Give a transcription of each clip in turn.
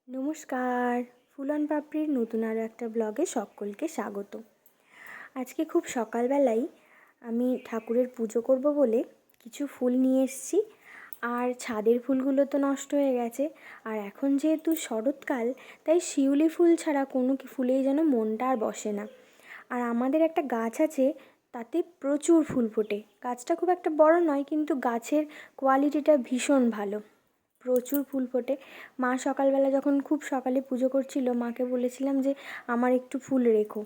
নমস্কার, ফুলন পাপড়ির নতুন আরও একটা ব্লগে সকলকে স্বাগত। আজকে খুব সকালবেলাই আমি ঠাকুরের পুজো করব বলে কিছু ফুল নিয়ে এসেছি। আর ছাদের ফুলগুলো তো নষ্ট হয়ে গেছে, আর এখন যেহেতু শরৎকাল তাই শিউলি ফুল ছাড়া কোনো ফুলেই যেন মনটা আর বসে না। আর আমাদের একটা গাছ আছে, তাতে প্রচুর ফুল ফোটে। গাছটা খুব একটা বড় নয়, কিন্তু গাছের কোয়ালিটিটা ভীষণ ভালো, প্রচুর ফুল ফোটে। মা সকালবেলা যখন খুব সকালে পুজো করছিল, মাকে বলেছিলাম যে আমার একটু ফুল রেখো।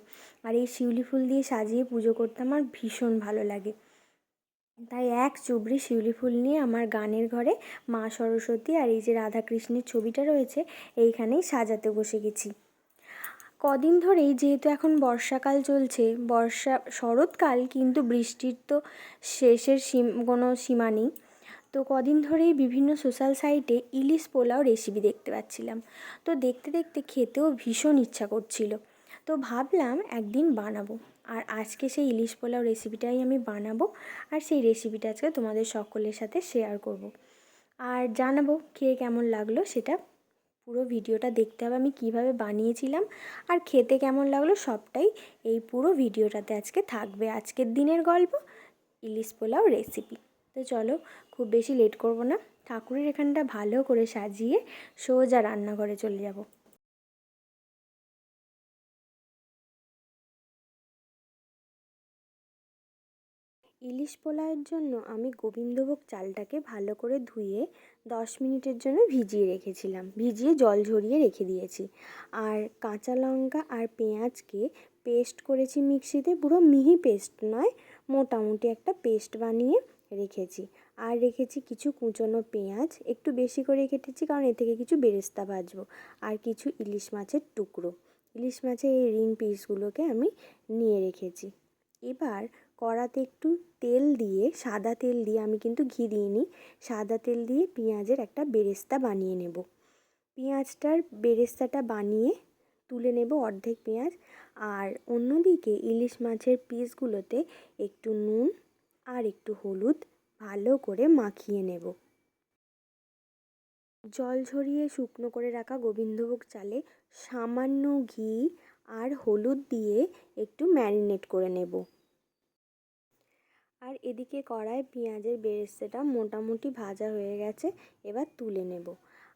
আর এই শিউলি ফুল দিয়ে সাজিয়ে পুজো করতে আমার ভীষণ ভালো লাগে। তাই এক চুবড়ি শিউলি ফুল নিয়ে আমার গানের ঘরে মা সরস্বতী আর এই যে রাধাকৃষ্ণের ছবিটা রয়েছে এইখানেই সাজাতে বসে গেছি। কদিন ধরেই যেহেতু এখন বর্ষাকাল চলছে, শরৎকাল, কিন্তু বৃষ্টির তো শেষের কোনো সীমা নেই। তো কদিন ধরেই বিভিন্ন সোশ্যাল সাইটে ইলিশ পোলাও রেসিপি দেখতে পাচ্ছিলাম। তো দেখতে দেখতে খেতেও ভীষণ ইচ্ছা করছিল। তো ভাবলাম একদিন বানাবো। আর আজকে সেই ইলিশ পোলাও রেসিপিটাই আমি বানাবো, আর সেই রেসিপিটা আজকে তোমাদের সকলের সাথে শেয়ার করব। আর জানাবো খেয়ে কেমন লাগলো সেটা। পুরো ভিডিওটা দেখতে হবে আমি কিভাবে বানিয়েছিলাম আর খেতে কেমন লাগলো, সবটাই এই পুরো ভিডিওটাতে আজকে থাকবে। আজকের দিনের গল্প, ইলিশ পোলাও রেসিপি। তো চলো, খুব বেশি লেট করব না, ঠাকুরের এখানটা ভালো করে সাজিয়ে সোজা রান্নাঘরে চলে যাব। ইলিশ পোলাওয়ের জন্য আমি গোবিন্দভোগ চালটাকে ভালো করে ধুয়ে 10 মিনিটের জন্য ভিজিয়ে জল ঝরিয়ে রেখে দিয়েছি। আর কাঁচা লঙ্কা আর পেঁয়াজকে পেস্ট করেছি মিক্সিতে, পুরো মিহি পেস্ট নয়, মোটামুটি একটা পেস্ট বানিয়ে রেখেছি। আর রেখেছি কিছু কুচনো পেঁয়াজ, একটু বেশি করে কেটেছি কারণ এ থেকে কিছু বেরেস্তা ভাজবো। আর কিছু ইলিশ মাছের টুকরো, ইলিশ মাছের এই রিং পিসগুলোকে আমি নিয়ে রেখেছি। এবার কড়াতে একটু তেল দিয়ে, সাদা তেল দিয়ে, আমি কিন্তু ঘি দিইনি, সাদা তেল দিয়ে পেঁয়াজের একটা বেরেস্তা বানিয়ে নেব। পেঁয়াজটার বেরেস্তাটা বানিয়ে তুলে নেব অর্ধেক পেঁয়াজ। আর অন্যদিকে ইলিশ মাছের পিসগুলোতে একটু নুন আর একটু হলুদ ভালো করে মাখিয়ে নেব। জল ঝরিয়ে শুকনো করে রাখা গোবিন্দভোগ চালে সামান্য ঘি আর হলুদ দিয়ে একটু ম্যারিনেট করে নেব। আর এদিকে কড়ায় পেঁয়াজের বেরেস্তাটা মোটামুটি ভাজা হয়ে গেছে, এবার তুলে নেব।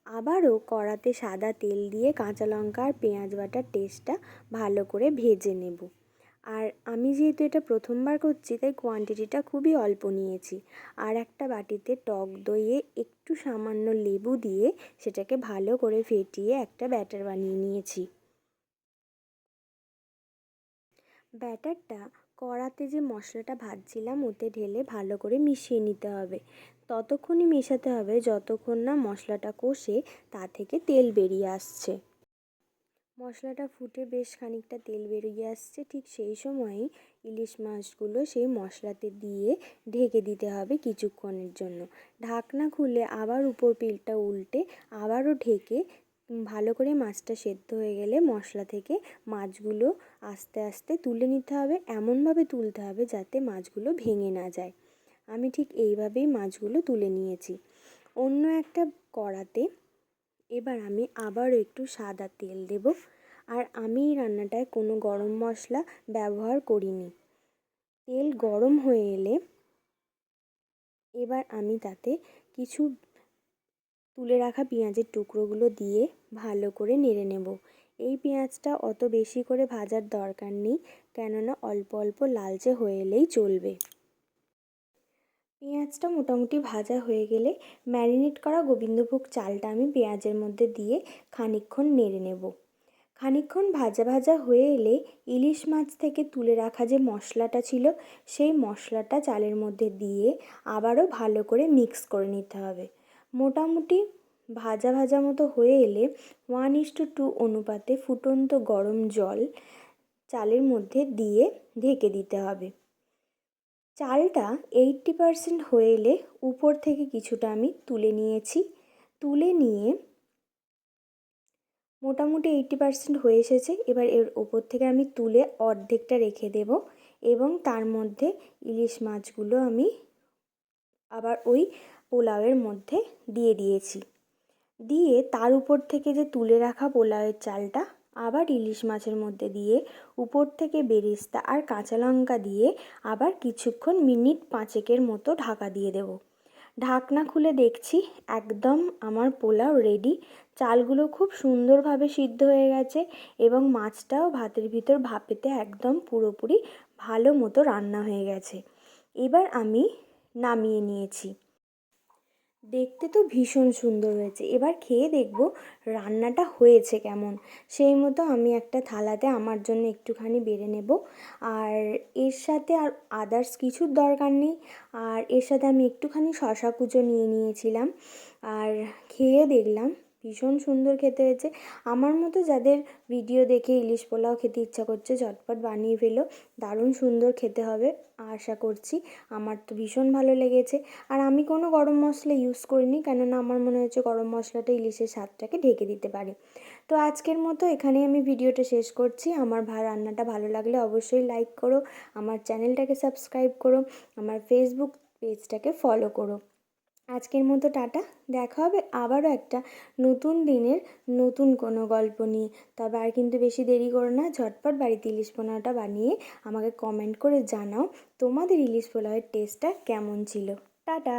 আবারও কড়াতে সাদা তেল দিয়ে কাঁচা লঙ্কা আর পেঁয়াজ বাটার টেস্টটা ভালো করে ভেজে নেব। আর আমি যেহেতু এটা প্রথমবার করছি তাই কোয়ান্টিটিটা খুবই অল্প নিয়েছি। আর একটা বাটিতে টক দইয়ে একটু সামান্য লেবু দিয়ে সেটাকে ভালো করে ফেটিয়ে একটা ব্যাটার বানিয়ে নিয়েছি। ব্যাটারটা কড়াতে যে মশলাটা ভাজছিলাম ওতে ঢেলে ভালো করে মিশিয়ে নিতে হবে। ততক্ষণই মেশাতে হবে যতক্ষণ না মশলাটা কষে তা থেকে তেল বেরিয়ে আসছে। মশলাটা ফুটে বেশ খানিকটা তেল বেরিয়ে আসছে, ঠিক সেই সময়ই ইলিশ মাছগুলো সেই মশলাতে দিয়ে ঢেকে দিতে হবে কিছুক্ষণের জন্য। ঢাকনা খুলে আবার উপর পিঠটা উল্টে আবারও ঢেকে ভালো করে মাছটা সেদ্ধ হয়ে গেলে মশলা থেকে মাছগুলো আস্তে আস্তে তুলে নিতে হবে। এমনভাবে তুলতে হবে যাতে মাছগুলো ভেঙে না যায়। আমি ঠিক এইভাবেই মাছগুলো তুলে নিয়েছি। অন্য একটা কড়াতে এবার আমি আবারও একটু সাদা তেল দেব। আর আমি এই রান্নাটায় কোনো গরম মশলা ব্যবহার করিনি। তেল গরম হয়ে এলে এবার আমি তাতে কিছু তুলে রাখা পেঁয়াজের টুকরোগুলো দিয়ে ভালো করে নেড়ে নেব। এই পেঁয়াজটা অত বেশি করে ভাজার দরকার নেই, কেননা অল্প অল্প লালচে হয়ে এলেই চলবে। পেঁয়াজটা মোটামুটি ভাজা হয়ে গেলে ম্যারিনেট করা গোবিন্দভোগ চালটা আমি পেঁয়াজের মধ্যে দিয়ে খানিকক্ষণ নেড়ে নেব। খানিকক্ষণ ভাজা ভাজা হয়ে এলে ইলিশ মাছ থেকে তুলে রাখা যে মশলাটা ছিল সেই মশলাটা চালের মধ্যে দিয়ে আবারও ভালো করে মিক্স করে নিতে হবে। মোটামুটি ভাজা ভাজা মতো হয়ে এলে 1:2 অনুপাতে ফুটন্ত গরম জল চালের মধ্যে দিয়ে ঢেকে দিতে হবে। চালটা 80% হয়ে এলে উপর থেকে কিছুটা আমি তুলে নিয়েছি। তুলে নিয়ে মোটামুটি 80% হয়ে এসেছে। এবার এর ওপর থেকে আমি তুলে অর্ধেকটা রেখে দেব এবং তার মধ্যে ইলিশ মাছগুলো আমি আবার ওই পোলাওয়ের মধ্যে দিয়ে দিয়েছি। দিয়ে তার উপর থেকে যে তুলে রাখা পোলাওয়ের চালটা আবার ইলিশ মাছের মধ্যে দিয়ে উপর থেকে বেরেস্তা আর কাঁচা লঙ্কা দিয়ে আবার কিছুক্ষণ মিনিট 5 মতো ঢাকা দিয়ে দেব। ঢাকনা খুলে দেখছি একদম আমার পোলাও রেডি। চালগুলো খুব সুন্দরভাবে সিদ্ধ হয়ে গেছে এবং মাছটাও ভাতের ভিতর ভাপেতে একদম পুরোপুরি ভালো মতো রান্না হয়ে গেছে। এবার আমি নামিয়ে নিয়েছি। দেখতে তো ভীষণ সুন্দর হয়েছে। এবার খেয়ে দেখব রান্নাটা হয়েছে কেমন। সেই মতো আমি একটা থালাতে আমার জন্য একটুখানি বেড়ে নেব। আর এর সাথে আর আদার্স কিছুর দরকার নেই। আর এর সাথে আমি একটুখানি শশা কুচো নিয়ে নিয়েছিলাম। আর খেয়ে দেখলাম ভীষণ সুন্দর খেতে হয়েছে। আমার মতো যাদের ভিডিও দেখে ইলিশ পোলাও খেতে ইচ্ছা করছে ঝটপট বানিয়ে ফেলো, দারুণ সুন্দর খেতে হবে আশা করছি। আমার তো ভীষণ ভালো লেগেছে। আর আমি কোনো গরম মশলা ইউজ করিনি, কেননা আমার মনে হচ্ছে গরম মশলাটা ইলিশের স্বাদটাকে ঢেকে দিতে পারে। তো আজকের মতো এখানেই আমি ভিডিওটা শেষ করছি। আমার রান্নাটা ভালো লাগলে অবশ্যই লাইক করো, আমার চ্যানেলটাকে সাবস্ক্রাইব করো, আমার ফেসবুক পেজটাকে ফলো করো। আজকের মতো টাটা। দেখা হবে আবারও একটা নতুন দিনের নতুন কোনো গল্প নিয়ে। তবে আর কিন্তু বেশি দেরি করো না, ঝটপট বাড়িতে ইলিশ পোলাওটা বানিয়ে আমাকে কমেন্ট করে জানাও তোমাদের ইলিশ পোলাওয়ের টেস্টটা কেমন ছিল। টাটা।